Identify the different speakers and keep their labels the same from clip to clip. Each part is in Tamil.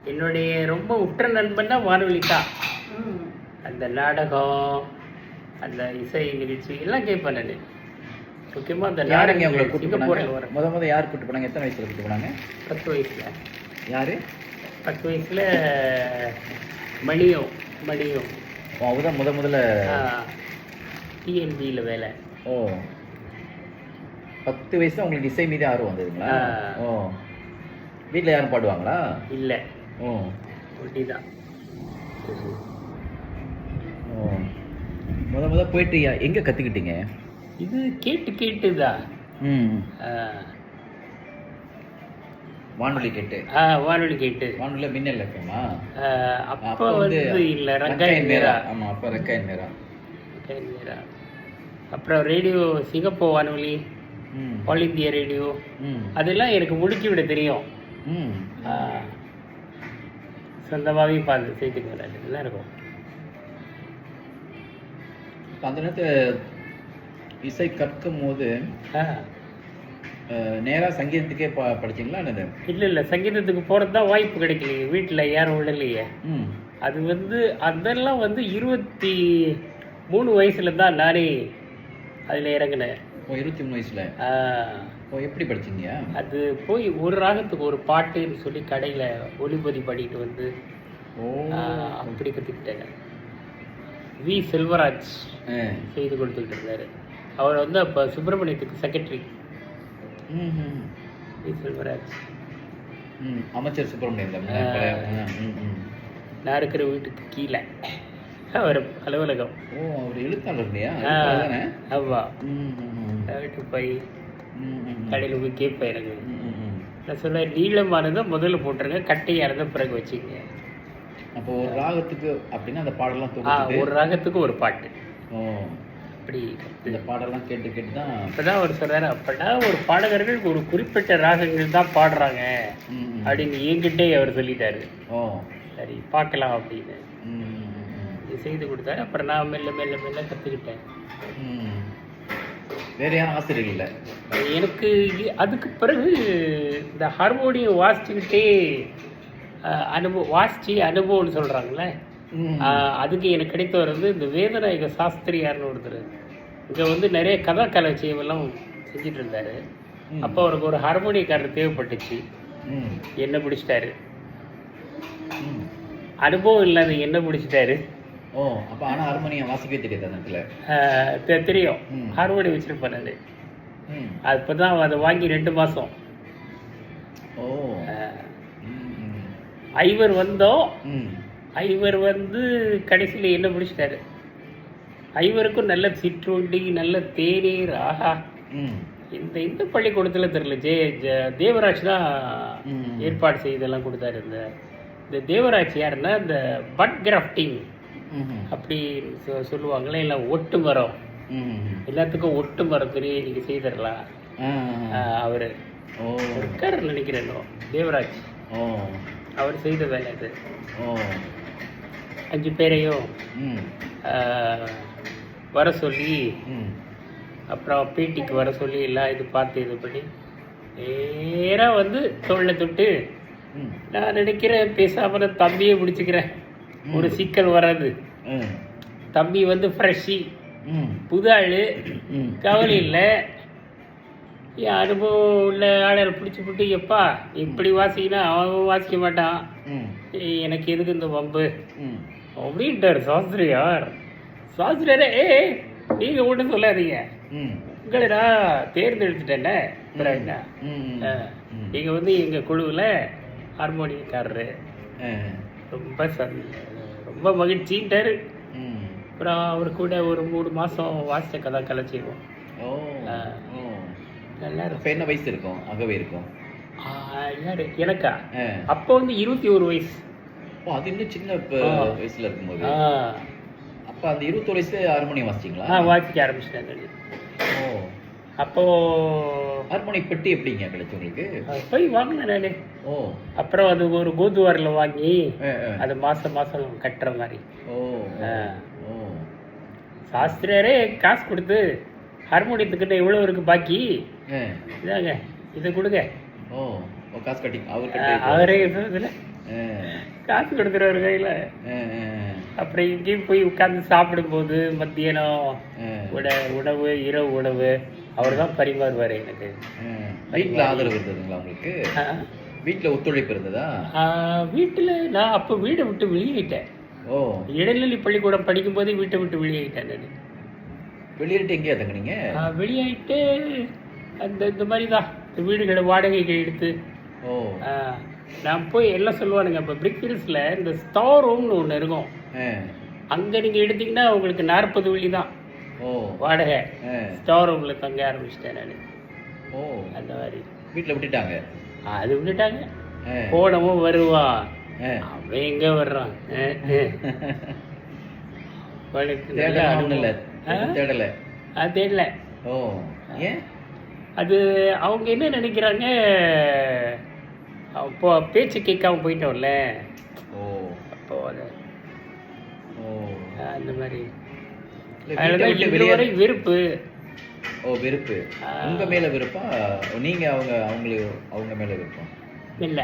Speaker 1: என்னுடைய ரொம்ப உற்ற நண்பன்னா வானொலி தான். அந்த நாடகம், அந்த இசை நிகழ்ச்சி எல்லாம் கேட்பேன் நான். முக்கியமாக அந்த
Speaker 2: யாருங்க உங்களை
Speaker 1: நாடகம்
Speaker 2: கூட்டு
Speaker 1: சிங்கப்பூரில்
Speaker 2: போனாங்க?
Speaker 1: வரும்.
Speaker 2: முத யார் கூட்டு போனாங்க? எத்தனை வயசுல கூட்டு போனாங்க?
Speaker 1: 10 வயசில்.
Speaker 2: யாரு?
Speaker 1: 10 வயசில் மணியும் மணியும்
Speaker 2: அவங்க தான் முதல்ல
Speaker 1: டிஎன்பியில் வேலை.
Speaker 2: ஓ, 10 வயசுல உங்களுக்கு இசை மீது ஆர்வம் வந்ததுங்களா? ஓ, வீட்டில் யாரும் பாடுவாங்களா?
Speaker 1: இல்லை,
Speaker 2: ஓ,
Speaker 1: ஒட்டி தான்.
Speaker 2: ஓ, முத போயிட்டு எங்கே கற்றுக்கிட்டீங்க?
Speaker 1: இது கேட்டு கேட்டுதான்.
Speaker 2: வானொலி கேட்டு.
Speaker 1: வானொலி கேட்டு.
Speaker 2: வானொலியில் மின்னல் இருக்குமா?
Speaker 1: அப்போ வந்து இல்லை, ரங்காயன் மேரா.
Speaker 2: ஆமாம், அப்போ ரங்காயன் மேரா.
Speaker 1: ரங்காயன் மேரா. அப்புறம் ரேடியோ சிங்கப்பூர் வானொலி, ஆல் இந்தியா ரேடியோ, அதெல்லாம் எனக்கு முடுக்கி விட தெரியும். சொந்தமாகவே பார்த்து செய்துக்குவேன். இதெல்லாம் இருக்கும்.
Speaker 2: அந்த நேரத்தில் இசை கற்கும் போது நேராக சங்கீதத்துக்கே படிச்சிங்களா?
Speaker 1: இல்லை, சங்கீதத்துக்கு போகிறது தான் வாய்ப்பு கிடைக்கலையே, வீட்டில் யாரும் விடலையே. அது வந்து அதெல்லாம் வந்து 23 வயசுல தான் நானே அதில் இறங்கினேன்.
Speaker 2: 23 வயசுல? எப்படி படிச்சிங்க? அது
Speaker 1: போய் ஒரு ராகத்துக்கு ஒரு பாட்டுன்னு சொல்லி கடையில் ஒளிபதி பண்ணிட்டு வந்து அப்படி கற்றுக்கிட்டேங்க. வி செல்வராஜ் செய்து கொடுத்துக்கிட்டு இருந்தார். அவர் வந்து அப்போ சுப்பிரமணியத்துக்கு செக்ரட்டரி. வி செல்வராஜ்,
Speaker 2: அமைச்சர் சுப்பிரமணியம்.
Speaker 1: நான் இருக்கிற வீட்டுக்கு கீழே அவர் அலுவலகம்.
Speaker 2: ஓ, அவர் எழுத்தாளர் இல்லையா?
Speaker 1: ஆமாம். வீட்டுக்கு போய் கடையில் போய் கேட்பேன். எனக்கு நான் சொல்ல, நீளமானதை முதல்ல போட்டுருங்க, கட்டையானதை பிறகு வச்சுங்க.
Speaker 2: அப்போ ஒரு ராகத்துக்கு அப்படின்னா அந்த பாடலாம்
Speaker 1: ஒரு ராகத்துக்கு ஒரு பாட்டு.
Speaker 2: ஓ,
Speaker 1: அப்படி
Speaker 2: இந்த பாடலாம் கேட்டு கேட்டு தான்
Speaker 1: அப்போதான் அவர் சொல்கிறார், அப்போதான் ஒரு பாடகர்கள் ஒரு குறிப்பிட்ட ராகங்கள் தான் பாடுறாங்க அப்படின்னு என்கிட்டே அவர் சொல்லிட்டாரு.
Speaker 2: ஓ,
Speaker 1: சரி பார்க்கலாம் அப்படின்னு செய்து கொடுத்தாரு. அப்புறம் நான் மெல்ல மெல்ல மெல்ல கற்றுக்கிட்டேன்.
Speaker 2: வேற யாரும் ஆசிரியர் இல்லை
Speaker 1: எனக்கு. அதுக்கு பிறகு இந்த ஹார்மோனியம் வாசிச்சுக்கிட்டே அனுபவம்னு சொல்கிறாங்களே, அதுக்கு எனக்கு கிடைத்தவர் வந்து இந்த வேதநாயக சாஸ்திரியார்னு ஒருத்தர். இங்கே வந்து நிறைய கலாச்சேவெல்லாம் செஞ்சுட்டு இருந்தார். அப்போ அவருக்கு ஒரு ஹார்மோனியக்காரர் தேவைப்பட்டுச்சு. என்ன பிடிச்சிட்டாரு. அனுபவம் இல்லாத என்ன பிடிச்சிட்டாரு.
Speaker 2: ஓ, அப்போ ஆனால் ஹார்மோனியம் வாசிக்கவே தெரியாது?
Speaker 1: தெரியும், ஹார்மோனியம் வச்சுருப்பேன் அது. அப்போ தான் அதை வாங்கி 2 மாதம்.
Speaker 2: ஓ,
Speaker 1: ஐவர் வந்தோம். ஐவர் வந்து கடைசியில் என்ன பிடிச்சிட்டாரு. ஐவருக்கும் நல்ல சிற்றுண்டி, நல்ல தேநீர். ஆஹா, இந்த பள்ளிக்கூடத்தில் தெரியல, தேவராஜ் தான் ஏற்பாடு செய்தெல்லாம் கொடுத்தாரு. இந்த தேவராஜ் யாருன்னா இந்த பட் கிராஃப்டிங் அப்படி சொல்லுவாங்களே, இல்லை ஒட்டு மரம், எல்லாத்துக்கும் ஒட்டு மரம் தெரியும், இன்னைக்கு செய்தரலாம். அவர் இருக்காரு நினைக்கிறேன், தேவராஜ். அவர் செய்த வேலை அது. 5 பேரையும் வர சொல்லி, அப்புறம் பேட்டிக்கு வர சொல்லி எல்லாம் இது பார்த்து இது பண்ணி நேராக வந்து தோளை தொட்டு, நான் நினைக்கிறேன் பேசாமல் தம்பியை பிடிச்சிக்கிறேன், ஒரு சிக்கல் வராது. தம்பி வந்து ஃப்ரெஷ்ஷி, புது ஆள், கவலை இல்லை. என் அனுபவம் உள்ள ஆளை பிடிச்சி போட்டு, எப்பா இப்படி வாசிக்கினா அவன் வாசிக்க மாட்டான், எனக்கு எதுக்கு இந்த வம்பு அப்படின்ட்டார் சாஸ்திரியார். சாஸ்திரியாரே, நீங்கள் ஒன்றும் சொல்லாதீங்க, உங்களை நான் தேர்ந்தெடுத்துட்டேன்ல, என்ன நீங்கள் வந்து எங்கள் குழுவில் ஹார்மோனியக்காரரு, ரொம்ப மகிழ்ச்சின்ட்டார். அப்புறம் அவர் கூட ஒரு 3 மாதம் வாசித்த கலை செய்வோம். நல்லா இருக்கும்.
Speaker 2: என்ன வயசு இருக்கும்? அகவே இருக்கும்.
Speaker 1: எனக்கா அப்போ வந்து 21 வயசு.
Speaker 2: அது இன்னும் சின்ன வயசுல இருக்கும்போது. அப்போ அந்த 21 வயசுல ஹார்மோனியம் வாசிச்சிங்களா?
Speaker 1: வாசிக்க ஆரம்பிச்சிட்டாங்க.
Speaker 2: ஓ,
Speaker 1: அப்போ
Speaker 2: ஹார்மோனியம் பெட்டி எப்படிங்க கிடைச்சு உங்களுக்கு?
Speaker 1: போய் வாங்கினேன் நானு.
Speaker 2: ஓ,
Speaker 1: அப்புறம் அது ஒரு கோதுவாரில் வாங்கி அது மாதம் கட்டுற மாதிரி.
Speaker 2: ஓ,
Speaker 1: சாஸ்திரியாரே காசு கொடுத்து ஹார்மோனியத்துக்கிட்ட எவ்வளோ இருக்கு பாக்கி, இதாங்க இதை கொடுங்க.
Speaker 2: ஓ, காசு கட்டி
Speaker 1: அவரே இதில் காசு கொடுத்துருவாரு கையில். அப்புறம் இங்கேயும் போய் உட்காந்து சாப்பிடும்போது மத்தியானம் உணவு இரவு உணவு அவர் தான் பரிமாறுவார் எனக்கு.
Speaker 2: வீட்டில் ஆதரவு இருந்ததுங்களா உங்களுக்கு? வீட்டில் ஒத்துழைப்பு இருந்ததா?
Speaker 1: வீட்டில் நான் அப்போ வீடை விட்டு வெளியேறிட்டேன். இடைநிலை பள்ளிக்கூடம் படிக்கும்போதே வீட்டை விட்டு வெளியேறிட்டேன் நான்.
Speaker 2: வெளியேறிட்டு எங்கேயா தங்குனீங்க?
Speaker 1: வெளியாயிட்டு இந்த மாதிரி தான் வீடுகளை வாடகைக்கு எடுத்து. நான் போய் எல்லாம் சொல்லுவானுங்க. இப்போ பிரிக் ஹில்ஸில் இந்த ஸ்டார் ரூம்னு ஒன்று இருக்கும். அங்கே நீங்கள் எடுத்தீங்கன்னா உங்களுக்கு 40 வெள்ளி தான் வாடகை. ஸ்டார் ரூமில் தங்க ஆரம்பிச்சிட்டேன் நான். அந்த மாதிரி
Speaker 2: வீட்டில் விட்டுட்டாங்க.
Speaker 1: அது விட்டுட்டாங்க. போனவும் வருவான், அவன் எங்க வர்றான். தேடல. அது அவங்க என்ன நினைக்கிறாங்க, அப்போ பேச்சு கேட்காம போயிட்டோம்ல. அப்போ அந்த மாதிரி வெறுப்பு.
Speaker 2: வெறுப்பு உங்க மேல விருப்பா? நீங்க அவங்க மேல விருப்பா?
Speaker 1: இல்ல,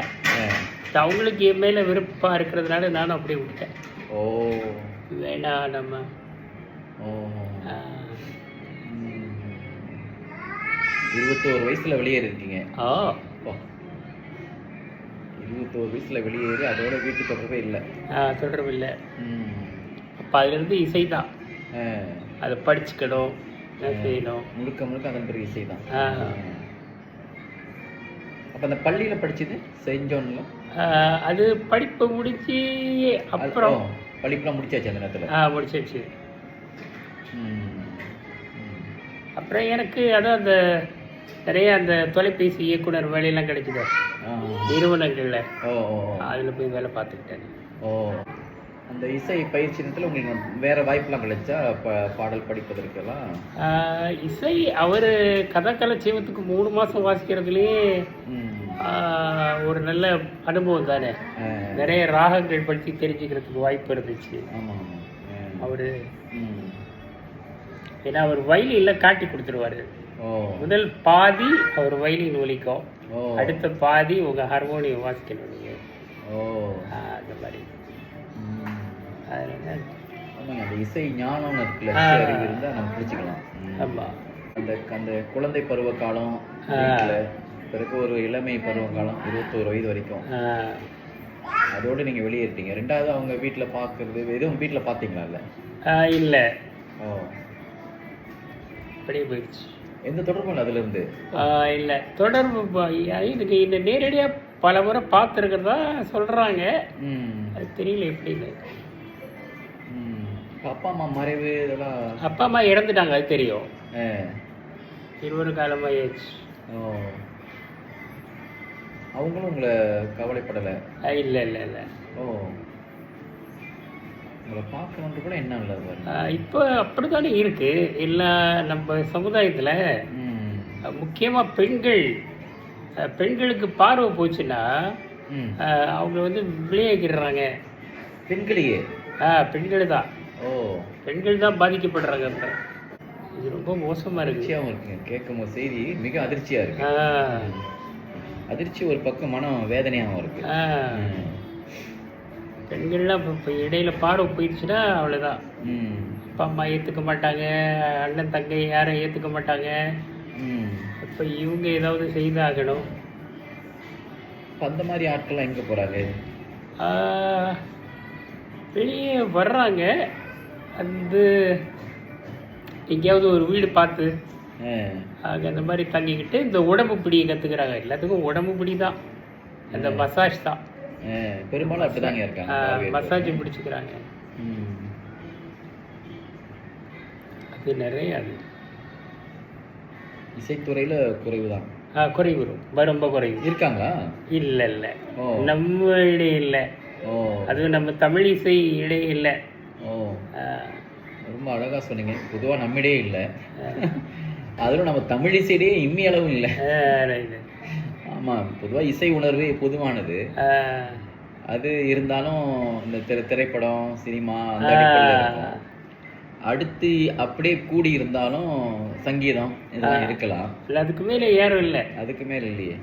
Speaker 1: அவங்களுக்கு என் மேல விருப்பா இருக்கிறதுனால நானும் அப்படியே விட்டேன். வேணா நம்ம
Speaker 2: 21 வயசுல வெளியேறி இருக்கீங்க. 21 வயசுல வெளியேறி அதோட வீட்டு தொடர்பே இல்லை.
Speaker 1: தொடர்பு இல்லை. அப்போ அதுலேருந்து இசை தான். அதை படிச்சுக்கணும், செய்யணும்.
Speaker 2: முழுக்க அதன் பிறகு இசை தான். அப்போ அந்த பள்ளியில் படிச்சது செயின்ட் ஜான்ல?
Speaker 1: அது படிப்பை முடிச்சு அப்புறம்
Speaker 2: படிப்பெலாம் முடிச்சாச்சு அந்த நேரத்தில்?
Speaker 1: முடிச்சாச்சு. அப்புறம் எனக்கு அதான் அந்த நிறைய அந்த தொலைபேசி இயக்குனர் வேலையெல்லாம் கிடைக்குது நிறுவனங்களில். அதில் போய் வேலை பார்த்துக்கிட்டேன்.
Speaker 2: அந்த இசை பயிற்சி நேரத்தில் உங்களுக்கு வேற வாய்ப்பெலாம் கிடைச்சா பாடல் படிப்பதற்கெல்லாம்?
Speaker 1: இசை அவர் கதாக்கலை ஜீவத்துக்கு 3 மாதம் வாசிக்கிறதுலேயே ஒரு நல்ல அனுபவம் தானே. நிறைய ராகங்கள் பற்றி தெரிஞ்சுக்கிறதுக்கு வாய்ப்பு இருந்துச்சு. அவர் ஏன்னா அவர் வயலில் காட்டி கொடுத்துருவாரு. முதல் பாதி அவர் வயலின் ஒலிக்கும், அடுத்த பாதி உங்க ஹார்மோனியம் வாசிக்கணும் நீங்க. அந்த மாதிரி
Speaker 2: அந்த இசை ஞானம் இருக்குல்ல, அறிவு இருந்தா நம்ம பிடிச்சிக்கலாம்.
Speaker 1: ஆமா.
Speaker 2: அந்த குழந்தை பருவ காலம், பிறகு ஒரு இளமை பருவ காலம் 21 வயது வரைக்கும் அதோடு நீங்க வெளியேறிட்டீங்க. ரெண்டாவது அவங்க வீட்டில் பார்க்கறது எதுவும் வீட்டில் பார்த்தீங்களா?
Speaker 1: இல்லை, அப்படியே போயிடுச்சு.
Speaker 2: எந்த தொடர்பும் இல்லை அதுல இருந்து?
Speaker 1: இல்லை, தொடர்பு இதுக்கு இந்த நேரடியாக பல முறை பார்த்துருக்கிறதா சொல்றாங்க. அது தெரியல எப்படின்னு.
Speaker 2: அப்பா அம்மா மறைவு இதெல்லாம்?
Speaker 1: அப்பா அம்மா இறந்துட்டாங்க, அது தெரியும். 20 காலமாயிடுச்சு.
Speaker 2: அவங்களும் உங்களை கவலைப்படலை?
Speaker 1: இல்லை இல்லை இல்லை.
Speaker 2: உங்களை பார்க்கணுன்ட்டு கூட என்ன இல்லை.
Speaker 1: இப்போ அப்படித்தானே இருக்கு எல்லாம் நம்ம சமுதாயத்தில். முக்கியமாக பெண்களுக்கு பார்வை போச்சுன்னா அவங்க வந்து விளையாக்கிறாங்க.
Speaker 2: பெண்களையே?
Speaker 1: பெண்கள் தான். பெண்கள் தான் பாதிக்கப்படுறாங்க. இப்போ இது ரொம்ப மோசமாக
Speaker 2: இருக்குங்க. கேட்கும் போது செய்தி மிக அதிர்ச்சியாக இருக்கு. அதிர்ச்சி ஒரு பக்கம், மனம் வேதனையாகவும் இருக்கு.
Speaker 1: பெண்கள்லாம் இப்போ இடையில பார்வை போயிடுச்சுன்னா அவ்வளோதான். அப்பா அம்மா ஏற்றுக்க மாட்டாங்க, அண்ணன் தங்கை யாரும் ஏற்றுக்க மாட்டாங்க. இப்போ இவங்க ஏதாவது செய்தாகணும்.
Speaker 2: அந்த மாதிரி ஆட்கள்லாம் எங்கே போகிறாங்க?
Speaker 1: வெளியே வர்றாங்க. எங்கேயாவது ஒரு வீடு பார்த்து அந்த மாதிரி தங்கிக்கிட்டு இந்த உடம்பு பிடியை கற்றுக்கிறாங்க. எல்லாத்துக்கும் உடம்பு பிடி தான், அந்த மசாஜ் தான்.
Speaker 2: பெரும்பாலும் அப்படிதாங்க இருக்காங்க.
Speaker 1: மசாஜ் பிடிச்சிக்கிறாங்க. அது நிறைய. அது இசைத்துறையில
Speaker 2: குறைவு தான்.
Speaker 1: குறைவு, ரொம்ப குறைவு.
Speaker 2: இருக்காங்களா?
Speaker 1: இல்லை இல்லை, நம்ம இடையே இல்லை. அதுவும் நம்ம தமிழ் இசை இடையே இல்லை.
Speaker 2: ரொம்ப அழகா சொன்னீங்க. பொதுவாக நம்மிடையே இல்லை, அதிலும் நம்ம தமிழ் இசையிடையே இம்மி அளவும் இல்லை. ஆமாம், பொதுவாக இசை உணர்வு பொதுவானது. அது இருந்தாலும் இந்த திரைப்படம் சினிமா அந்த அடிப்படையில் அடுத்து அப்படியே கூடி இருந்தாலும் சங்கீதம் இதெல்லாம் இருக்கலாம்.
Speaker 1: இல்லை, அதுக்கு மேலே யாரும் இல்லை.
Speaker 2: அதுக்கு மேலே இல்லையே.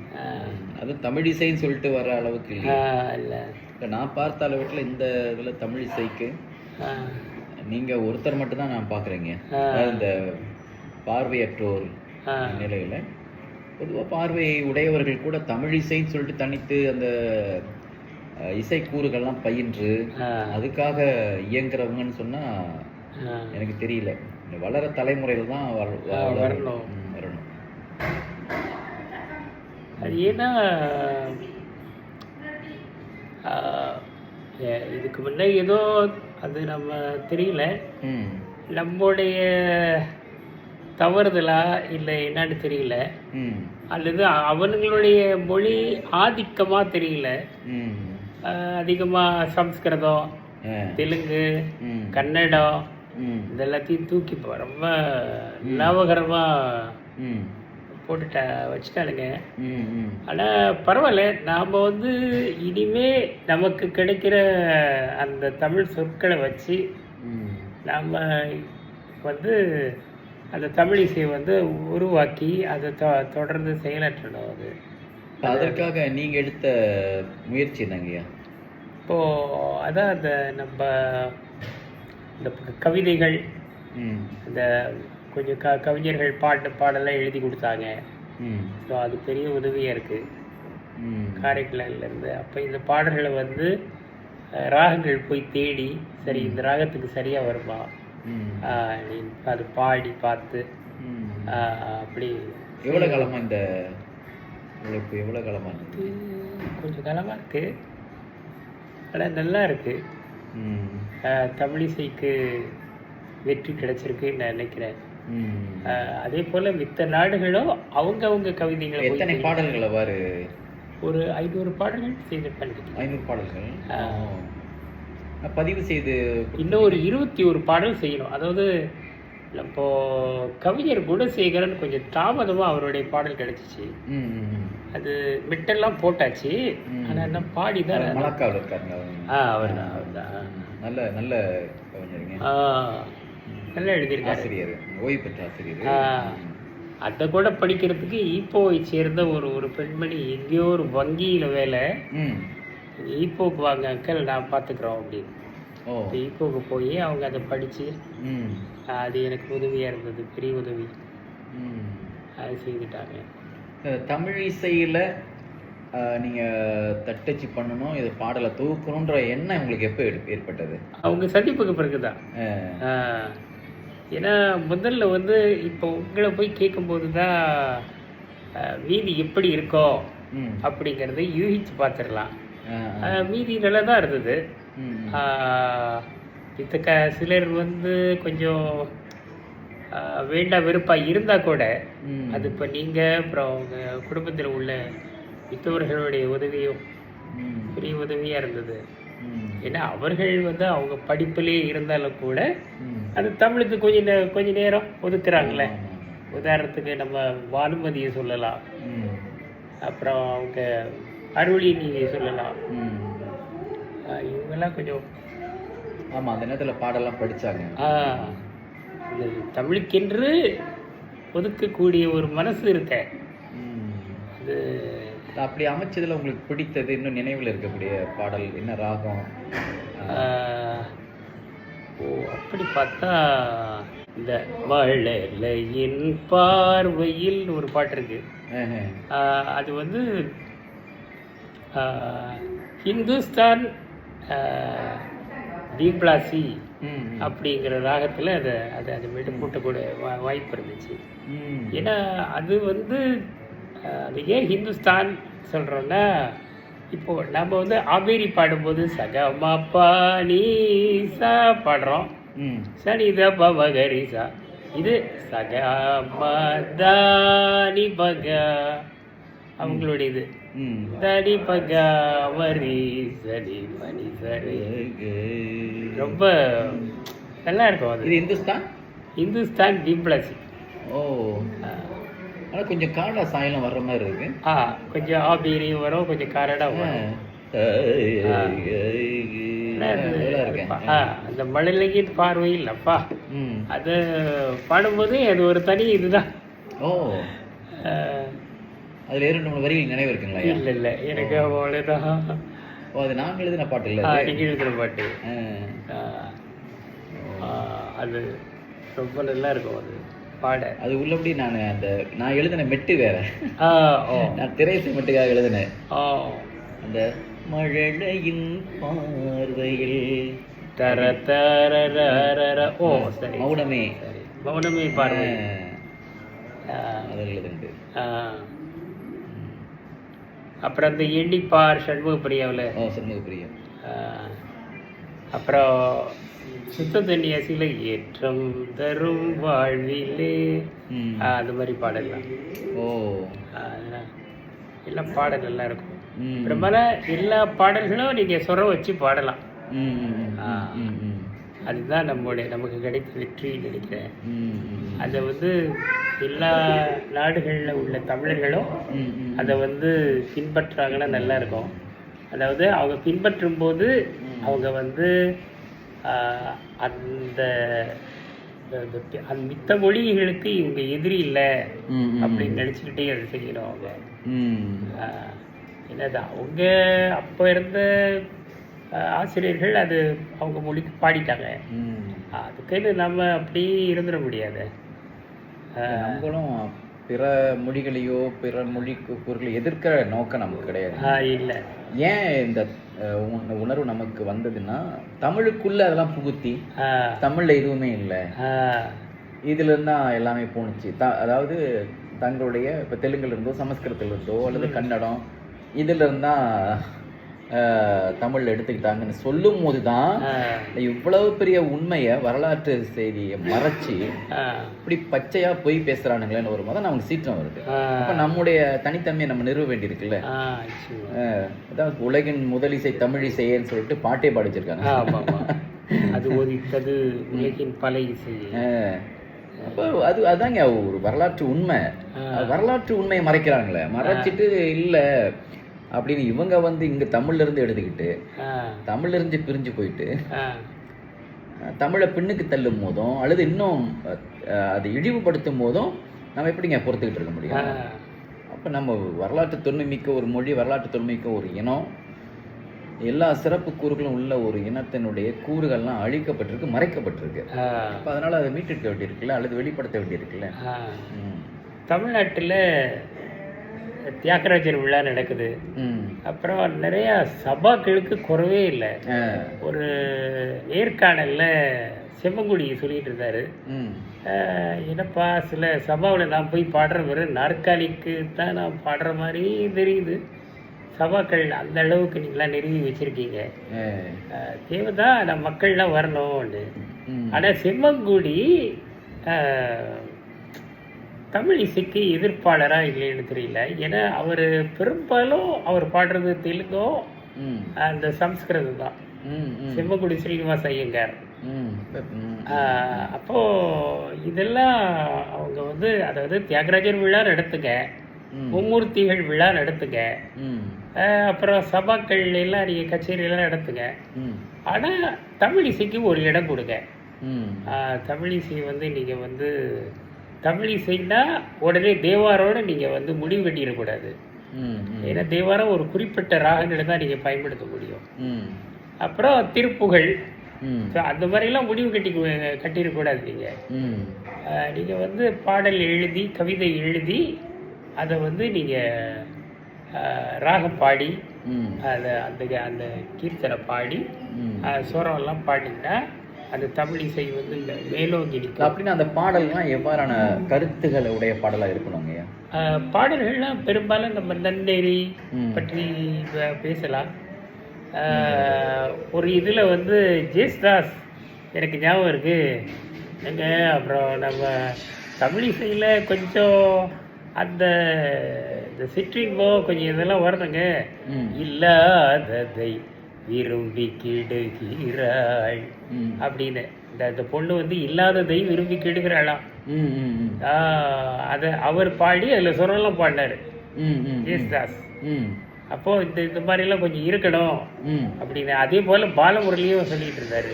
Speaker 2: அதுவும் தமிழ் இசைன்னு சொல்லிட்டு வர அளவுக்கு இல்லையே.
Speaker 1: இல்லை,
Speaker 2: நான் பார்த்த அளவுக்குல இந்த இதில் தமிழ் இசைக்கு நீங்கள் ஒருத்தர் மட்டும்தான் நான் பார்க்குறேங்க. இந்த பார்வையற்றோர் நிலையில் பொதுவாக பார்வை உடையவர்கள் கூட தமிழ் இசைன்னு சொல்லிட்டு தனித்து அந்த இசைக்கூறுகள்லாம் பயின்று அதுக்காக இயங்குறவங்கன்னு சொன்னால் எனக்கு தெரியல. வளர தலைமுறையில் தான் வரணும்.
Speaker 1: அது ஏன்னா இதுக்கு முன்னே ஏதோ அது நம்ம தெரியல, நம்முடைய தவறுதலா இல்லை என்னன்னு தெரியல, அல்லது அவனுங்களுடைய மொழி ஆதிக்கமா தெரியல. அதிகமாக சம்ஸ்கிருதம், தெலுங்கு, கன்னடம் இதெல்லாத்தையும் தூக்கி ரொம்ப லாபகரமாக போட்டுட்ட வச்சுட்டானுங்க. ஆனால் பரவாயில்ல, நாம் வந்து இனிமே நமக்கு கிடைக்கிற அந்த தமிழ் சொற்களை வச்சு நாம் வந்து அந்த தமிழ் இசையை வந்து உருவாக்கி அதை தொடர்ந்து செயலாற்றணும். அது
Speaker 2: அதற்காக நீங்கள் எடுத்த முயற்சி என்னங்கய்யா?
Speaker 1: இப்போது அதான் அந்த நம்ம இந்த கவிதைகள், இந்த கொஞ்சம் கவிஞர்கள் பாடலாம் எழுதி கொடுத்தாங்க. ஸோ அது பெரிய உதவியாக இருக்குது காரைக்குடிலேருந்து. அப்போ இந்த பாடல்களை வந்து ராகங்கள் போய் தேடி, சரி இந்த ராகத்துக்கு சரியாக வருமா அது பாடி பார்த்து அப்படி.
Speaker 2: எவ்வளோ காலமாக இந்த உழைப்பு எவ்வளோ காலமாக இருக்குது?
Speaker 1: கொஞ்சம் காலமாக இருக்குது, ஆனால் நல்லா இருக்குது. தமிழிசைக்கு வெற்றி கிடைச்சிருக்குன்னு நான் நினைக்கிறேன். அதே போல் மித்த நாடுகளும் அவங்க கவிதைகளை.
Speaker 2: எத்தனை பாடல்கள் அவ்வாறு?
Speaker 1: ஒரு 500 பாடல்கள் செய்திருப்பாங்க.
Speaker 2: 500 பாடல்கள் பதிவு செய்து
Speaker 1: இன்னும் ஒரு 21 பாடல் செய்யணும். அதாவது இப்போ கவிஞர் குணசேகரன் கொஞ்சம் தாமதமாக அவருடைய பாடல் கிடைச்சிச்சு. அது மிட்டெல்லாம் போட்டாச்சு, ஆனால் என்ன பாடி தான்
Speaker 2: மலக்காவில் இருக்காருங்க.
Speaker 1: அவர் தான்
Speaker 2: நல்ல நல்ல கவிஞருங்க.
Speaker 1: நல்லா எழுதியிருக்காரு.
Speaker 2: ஆசிரியர், ஓய்வு பெற்ற ஆசிரியர்.
Speaker 1: அதை கூட படிக்கிறதுக்கு ஈப்போவை சேர்ந்த ஒரு பெண்மணி எங்கேயோ ஒரு வங்கியில் வேலை, ஈப்போக்கு வாங்க அக்கல் நான் பார்த்துக்குறோம் அப்படின்னு. ஈப்போக்கு போய் அவங்க அதை படித்து அது எனக்கு உதவியாக இருந்தது, பெரிய உதவி. அது செய்துட்டாங்க.
Speaker 2: தமிழ் இசையில் நீங்கள் தட்டச்சு பண்ணணும், இது பாடலை தூக்கணுன்ற எண்ணம் உங்களுக்கு எப்போ ஏற்பட்டது?
Speaker 1: அவங்க சந்திப்புக்கு பிறகு தான். ஏன்னா முதல்ல வந்து இப்போ உங்களை போய் கேட்கும்போது தான் மீதி எப்படி இருக்கோ அப்படிங்கிறத யூகிச்சு பார்த்துடலாம். மீதி நல்லா தான் இருந்தது. இந்த சிலர் வந்து கொஞ்சம் வேண்டாம் வெறுப்பாக இருந்தால் கூட அது இப்போ நீங்கள் அப்புறம் உங்கள் குடும்பத்தில் உள்ள மித்தவர்களுடைய உதவியும் பெரிய உதவியாக இருந்தது. ஏன்னா அவர்கள் வந்து அவங்க படிப்பிலே இருந்தாலும் கூட அது தமிழுக்கு கொஞ்ச நேரம் ஒதுக்குறாங்களே. உதாரணத்துக்கு நம்ம வானுமதியை சொல்லலாம், அப்புறம் அவங்க அருளினியை சொல்லலாம். இவங்கெல்லாம் கொஞ்சம்
Speaker 2: ஆமாம் அந்த நேரத்தில் பாடலாம் படித்தாங்க.
Speaker 1: இந்த தமிழுக்கென்று ஒதுக்கக்கூடிய ஒரு மனசு இருக்க, அது
Speaker 2: அப்படி அமைச்சதில் உங்களுக்கு பிடித்தது இன்னும் நினைவில் இருக்கக்கூடிய பாடல் என்ன ராகம்?
Speaker 1: அப்படி பார்த்தா இந்த மழலையின் பார்வையில் ஒரு பாட்டு இருக்கு. அது வந்து ஹிந்துஸ்தான் தீப்லாசி அப்படிங்கிற ராகத்தில் அதை மீட்டு கூட்டக்கூட வாய்ப்பு இருந்துச்சு. ஏன்னா அது வந்து அது ஏன் ஹிந்துஸ்தான் சொல்கிறோன்னா, இப்போது நம்ம வந்து ஆபேரி பாடும்போது சகமாப்பா நீசா பாடுறோம், சனி தபா மகரிசா. இது சகமதானி பகா அவங்களுடைய இது தனி பகா வரி சனி மணி சரி, ரொம்ப நல்லா இருக்கும். அது இந்துஸ்தான் தீப்லாசி.
Speaker 2: ஆனால் கொஞ்சம் காரடா சாயலாம் வர்ற மாதிரி இருக்கு.
Speaker 1: கொஞ்சம் ஆபீரியும் வரும், கொஞ்சம் காரடா வரும். அந்த மழலையின் பார்வை இல்லப்பா, அது பாடும்போது அது ஒரு தனி இதுதான்.
Speaker 2: அதில் 2-3 வரிகள் நினைவு இருக்குங்களா?
Speaker 1: இல்லை எனக்கு அவ்வளோதான்.
Speaker 2: ஓ, அது நாங்கள் எழுதின பாட்டு இல்லை
Speaker 1: நீங்கள் எழுதுகிற பாட்டு. அது ரொம்ப நல்லா இருக்கும் அது பாட.
Speaker 2: அது உள்ளபடி நான் எழுதின மெட்டு வேற.
Speaker 1: ஓ,
Speaker 2: நான் திரைசை மெட்டுக்காக எழுதினேன். அந்த மழலையின் பார்வையில்
Speaker 1: தர தர. ஓ சரி,
Speaker 2: மௌனமே
Speaker 1: சரி, மௌனமே பார்வை.
Speaker 2: அதில் எழுதுண்டு.
Speaker 1: அப்புறம் அந்த எண்ணிப்பார் சண்முக பிரியாவில்.
Speaker 2: ஓ, சண்முக பிரியம்.
Speaker 1: அப்புறம் சுத்த தண்ணியாசியில் ஏற்றம் தரும் வாழ்விலே, அந்த மாதிரி பாடலாம்.
Speaker 2: ஓ,
Speaker 1: எல்லாம் பாடல் நல்லா இருக்கும். பெரும்பாலும் எல்லா பாடல்களும் நீங்கள் சொர வச்சு பாடலாம். அதுதான் நமக்கு கிடைத்த வெற்றின்னு நினைக்கிறேன். அதை வந்து எல்லா நாடுகளில் உள்ள தமிழர்களும் அதை வந்து பின்பற்றாங்கன்னா நல்லா இருக்கும். அதாவது அவங்க பின்பற்றும் போது அவங்க வந்து அந்த மித்த மொழிகளுக்கு இவங்க எதிரி இல்லை அப்படின்னு நினச்சிக்கிட்டே அதை செய்யணும். அவங்க என்னதான் அவங்க அப்போ இருந்த ஆசிரியர்கள் அது அவங்க மொழிக்கு பாடிட்டாங்க. அதுக்குன்னு நம்ம அப்படி இருந்துட முடியாது.
Speaker 2: நம்மளும் பிற மொழிகளையோ பிற மொழி கூறுகளை எதிர்க்கிற நோக்கம் நமக்கு கிடையாது.
Speaker 1: இல்லை.
Speaker 2: ஏன் இந்த உணர்வு நமக்கு வந்ததுன்னா, தமிழுக்குள்ள அதெல்லாம் புகுத்தி தமிழ்ல எதுவுமே இல்லை, இதுல இருந்தா எல்லாமே போணுச்சு. அதாவது தங்களுடைய இப்போ தெலுங்குல இருந்தோ சமஸ்கிருதத்துல இருந்தோ அல்லது கன்னடம் இதுல இருந்தா தமிழ் எடுத்துக்கிட்டாங்கன்னு சொல்லும் போதுதான் இவ்வளவு பெரிய உண்மையை வரலாற்று செய்தியை மறைச்சி இப்படி பச்சையா போய் பேசுறானுங்களேன்னு ஒரு மாதிரி நமக்கு சீற்றம் வருது. அப்ப நம்முடைய தனித்தன்மையை நம்ம நிறுவ வேண்டி இருக்குல்ல. அதாவது உலகின் முதலிசை தமிழிசைன்னு சொல்லிட்டு பாட்டே பாடிச்சிருக்காங்க.
Speaker 1: அது உலகின் பல இசை.
Speaker 2: அப்போ அதாங்க ஒரு வரலாற்று உண்மை. வரலாற்று உண்மையை மறைக்கிறாங்களே, மறைச்சிட்டு இல்லை அப்படின்னு இவங்க வந்து இங்க தமிழ்ல இருந்து எடுத்துக்கிட்டு தமிழ்ல இருந்து பிரிஞ்சு போயிட்டு தமிழை பின்னுக்கு தள்ளும் போதும் அல்லது இன்னும் அதை இழிவுபடுத்தும் போதும் நம்ம எப்படிங்க பொறுத்துக்கிட்டு இருக்க முடியும்? அப்ப நம்ம வரலாற்று தொன்மை மிக்க ஒரு மொழி, வரலாற்று தொன்மை மிக்க ஒரு இனம், எல்லா சிறப்பு கூறுகளும் உள்ள ஒரு இனத்தினுடைய கூறுகள்லாம் அழிக்கப்பட்டிருக்கு, மறைக்கப்பட்டிருக்கு. அப்ப அதனால அதை மீட்டெடுக்க வேண்டியிருக்குல்ல அல்லது வெளிப்படுத்த வேண்டியிருக்குல்ல.
Speaker 1: தமிழ்நாட்டில் தியாகராஜர் விழா நடக்குது. அப்புறம் நிறைய சபாக்களுக்கு குறவே இல்லை. ஒரு நேர்காணல்ல செம்மங்குடி சொல்லிட்டு இருந்தாரு, என்னப்பா சில சபாவில் நான் போய் பாடுற வெறும் நாற்காலிக்கு தான் நான் பாடுற மாதிரி தெரியுது, சபாக்கள் அந்த அளவுக்கு நீங்களாம் நிறுவி வச்சிருக்கீங்க, தேவைதான் நம்ம மக்கள்லாம் வரணும்னு. ஆனால் செம்மங்குடி தமிழ் இசைக்கு எதிர்ப்பாளராக இல்லைன்னு தெரியல. ஏன்னா அவர் பெரும்பாலும் அவர் பாடுறது தெலுங்கோ அந்த சம்ஸ்கிருதம் தான். செம்மங்குடி ஸ்ரீனிவாச ஐயங்கார். அப்போ இதெல்லாம் அவங்க வந்து அதாவது தியாகராஜர் விழா நடத்துங்க, மும்மூர்த்திகள் விழா நடத்துங்க, அப்புறம் சபாக்கள் எல்லாம் நீங்கள் கச்சேரியெல்லாம் நடத்துங்க, ஆனால் தமிழ் இசைக்கு ஒரு இடம் கொடுங்க. தமிழ் இசை வந்து நீங்கள் வந்து தமிழ் இசைன்னா உடனே தேவாரோட நீங்கள் வந்து முடிவு கட்டிடக்கூடாது. ஏன்னா தேவாரம் ஒரு குறிப்பிட்ட ராகங்களை தான் நீங்கள் பயன்படுத்த முடியும். அப்புறம் திருப்புகழ் அந்த மாதிரிலாம் முடிவு கட்டிடக்கூடாது. நீங்கள் வந்து பாடல் எழுதி கவிதை எழுதி அதை வந்து நீங்கள் ராகம் பாடி அதை அந்த கீர்த்தனை பாடி சுரம்லாம் பாடிங்கன்னா அந்த தமிழ் இசை வந்து மேலோங்கி நிற்கும்.
Speaker 2: அப்படின்னு அந்த பாடல்கள்லாம் எவ்வாறான கருத்துக்களை உடைய பாடலாக இருக்கணுங்க?
Speaker 1: பாடல்கள்லாம் பெரும்பாலும் நம்ம நன்னெறி பற்றி பேசலாம். ஒரு இதில் வந்து ஜேசுதாஸ் எனக்கு ஞாபகம் இருக்குது. அப்புறம் நம்ம தமிழ் இசையில் கொஞ்சம் அந்த சிற்றின்போ கொஞ்சம் இதெல்லாம் வரணுங்க. இல்லாததை விரும்பி கிடுகிறாள் அப்படின்னு இந்த பொண்ணு வந்து இல்லாததை விரும்பி கெடுக்கிறாளாம். அதை அவர் பாடி அதில் சுரம்லாம் பாடினாரு ஜேசுதாஸ். அப்போ இந்த மாதிரிலாம் கொஞ்சம் இருக்கணும் அப்படின்னு. அதே போல பாலமுரளியும் சொல்லிட்டு இருந்தாரு.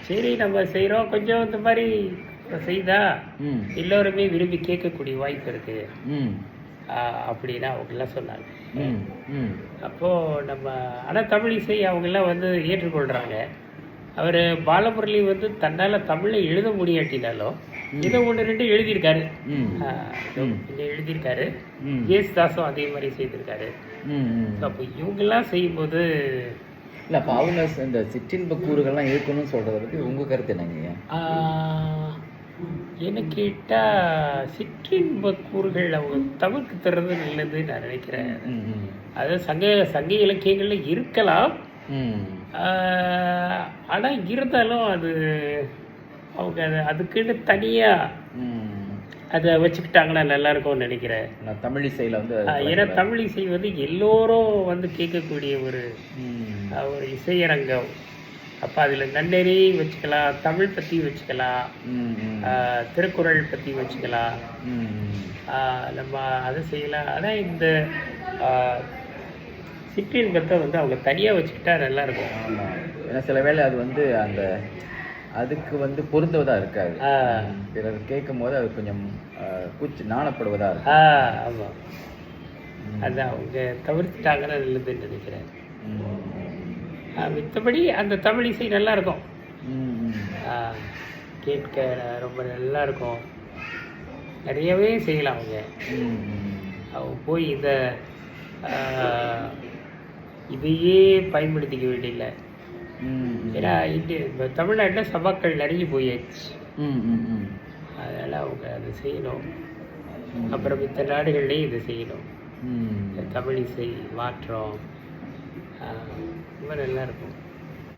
Speaker 1: சரி நம்ம செய்யறோம், கொஞ்சம் இந்த மாதிரி செய்தா எல்லோருமே விரும்பி கேட்கக்கூடிய வாய்ப்பு இருக்கு. அப்படின்னு அவங்கெல்லாம் சொன்னாங்க.
Speaker 2: ம் ம்
Speaker 1: அப்போது நம்ம ஆனால் தமிழ் இசை அவங்கெல்லாம் வந்து ஏற்றுக்கொள்கிறாங்க. அவர் பாலமுரளி வந்து தன்னால் தமிழை எழுத முடியாட்டினாலும் இதை 1-2 எழுதியிருக்காரு.
Speaker 2: ம்
Speaker 1: இங்கே எழுதியிருக்காரு.
Speaker 2: ம்
Speaker 1: ஜேசுதாஸும் அதே மாதிரி செய்திருக்காரு.
Speaker 2: ம் ம்
Speaker 1: அப்போ இவங்கெல்லாம் செய்யும்போது
Speaker 2: இல்லை, அப்போ அவங்க இந்த சிற்றின்ப கூறுகள்லாம் இருக்கணும்னு சொல்கிறத பற்றி உங்கள் கருத்து என்னங்க?
Speaker 1: என்ன கேட்டால் சிற்றின்ப கூறுகள் அவங்க தவிர்க்கு தர்றது நல்லதுன்னு நான் நினைக்கிறேன்.
Speaker 2: ம் ம்
Speaker 1: அதாவது சங்க இலக்கியங்களில் இருக்கலாம்.
Speaker 2: ம்
Speaker 1: ஆனால் இருந்தாலும் அது அவங்க அதுக்குன்னு தனியாக
Speaker 2: ம்
Speaker 1: அதை வச்சுக்கிட்டாங்கன்னா நல்லா இருக்கும்னு நினைக்கிறேன்.
Speaker 2: நான் தமிழ் இசையில் வந்து
Speaker 1: ஏன்னா தமிழ் இசை வந்து எல்லோரும் வந்து கேட்கக்கூடிய ஒரு
Speaker 2: ம்
Speaker 1: ஒரு இசையரங்கம். அப்போ அதில் நன்னெறி வச்சுக்கலாம், தமிழ் பற்றி வச்சுக்கலாம்,
Speaker 2: ம் ம்
Speaker 1: திருக்குறள் பற்றி வச்சுக்கலாம்,
Speaker 2: ம்
Speaker 1: நம்ம அதை செய்யலாம். ஆனால் இந்த சிற்றின்பத்தை வந்து அவங்க தனியாக வச்சுக்கிட்டா நல்லாயிருக்கும்.
Speaker 2: ஆமாம், ஏன்னா சில வேளை அது வந்து அந்த அதுக்கு வந்து பொருந்துவதாக இருக்காது. பிறர் கேட்கும் போது அது கொஞ்சம் நாணப்படுவதாக இருக்கும்.
Speaker 1: ஆமாம், அது அவங்க தவிர்த்துட்டாங்கன்னா நல்லதுன்னு நினைக்கிறேன். மித்தபடி அந்த தமிழ் இசை நல்லா இருக்கும், கேட்க ரொம்ப நல்லா இருக்கும். நிறையவே செய்யலாம் அவங்க போய் இதையே பயன்படுத்திக்க வேண்டியதில்லை. ஏன்னா இப்போ தமிழ்நாட்டில் சபாக்கள் நிறைய போயாச்சு. அதனால் அவங்க அதை செய்யணும். அப்புறம் மித்த நாடுகள்லேயும் இதை செய்யணும். தமிழ் இசை மாற்றம் ரொம்ப நல்லா இருக்கும்.